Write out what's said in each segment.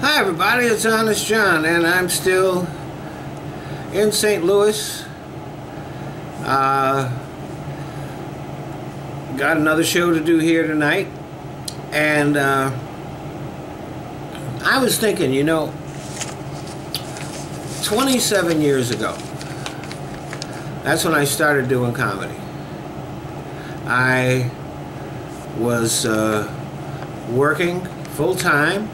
Hi everybody, it's Honest John, and I'm still in St. Louis. Got another show to do here tonight, and I was thinking, 27 years ago, that's when I started doing comedy. I was working full-time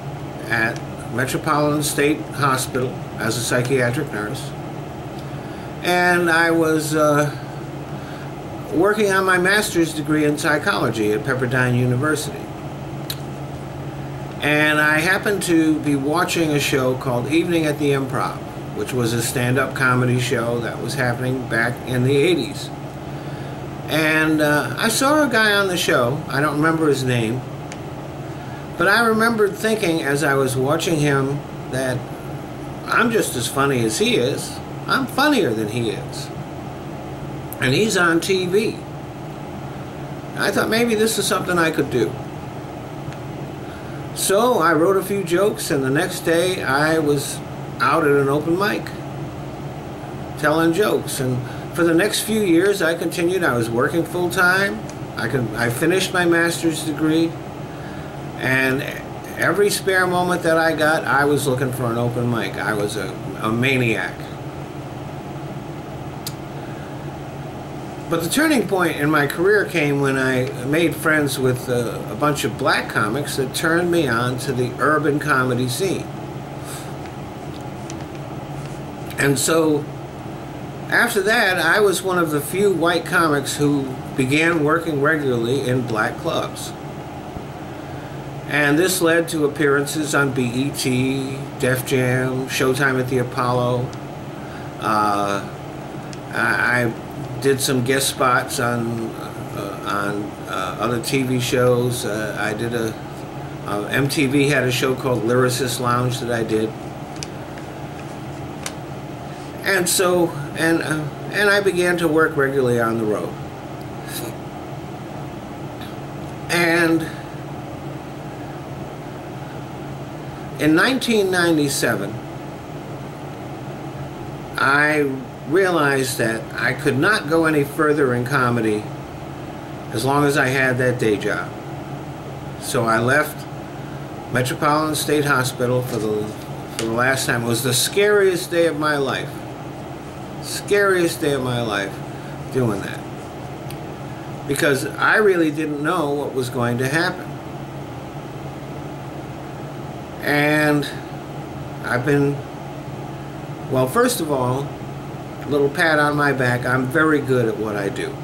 at Metropolitan State Hospital as a psychiatric nurse, and I was working on my master's degree in psychology at Pepperdine University. And I happened to be watching a show called Evening at the Improv, which was a stand-up comedy show that was happening back in the 80s. And I saw a guy on the show, I don't remember his name, but I remembered thinking as I was watching him that I'm just as funny as he is. I'm funnier than he is. And he's on TV. I thought maybe this is something I could do. So I wrote a few jokes, and the next day I was out at an open mic telling jokes. And for the next few years I continued. I was working full-time. I finished my master's degree. And every spare moment that I got, I was looking for an open mic. I was a maniac. But the turning point in my career came when I made friends with a bunch of black comics that turned me on to the urban comedy scene. And so, after that, I was one of the few white comics who began working regularly in black clubs. And this led to appearances on BET, Def Jam, Showtime at the Apollo. I did some guest spots on other TV shows. I did MTV had a show called Lyricist Lounge that I did. And so, and I began to work regularly on the road. And in 1997, I realized that I could not go any further in comedy as long as I had that day job. So I left Metropolitan State Hospital for the last time. It was the scariest day of my life. Scariest day of my life doing that. Because I really didn't know what was going to happen. And I've been, well, first of all, a little pat on my back, I'm very good at what I do.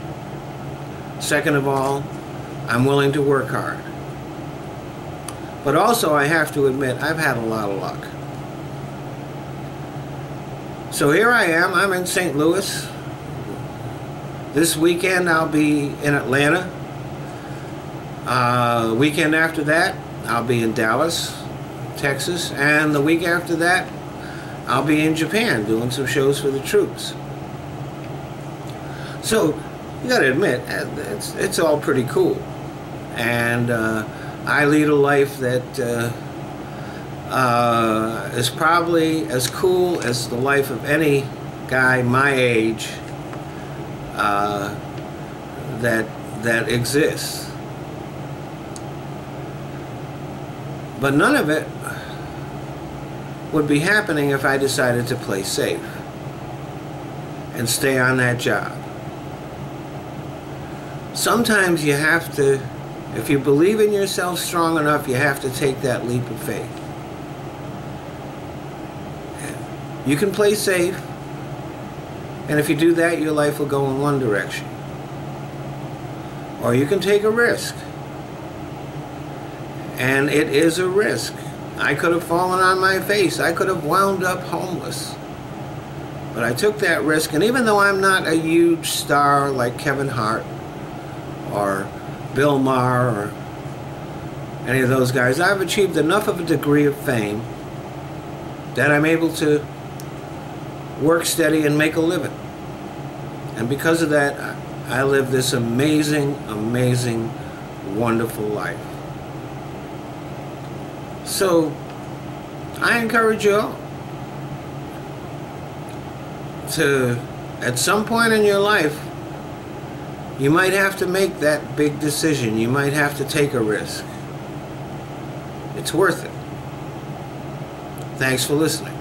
Second of all, I'm willing to work hard. But also, I have to admit, I've had a lot of luck. So here I am, I'm in St. Louis. This weekend I'll be in Atlanta. The weekend after that, I'll be in Dallas, Texas, and the week after that I'll be in Japan doing some shows for the troops. So you gotta admit, it's all pretty cool, and I lead a life that is probably as cool as the life of any guy my age that exists. But none of it would be happening if I decided to play safe and stay on that job. Sometimes you have to, if you believe in yourself strong enough, you have to take that leap of faith. You can play safe, and if you do that, your life will go in one direction. Or you can take a risk. And it is a risk. I could have fallen on my face. I could have wound up homeless. But I took that risk, and even though I'm not a huge star like Kevin Hart or Bill Maher or any of those guys, I've achieved enough of a degree of fame that I'm able to work steady and make a living. And because of that, I live this amazing, amazing, wonderful life. So I encourage you all to, at some point in your life, you might have to make that big decision. You might have to take a risk. It's worth it. Thanks for listening.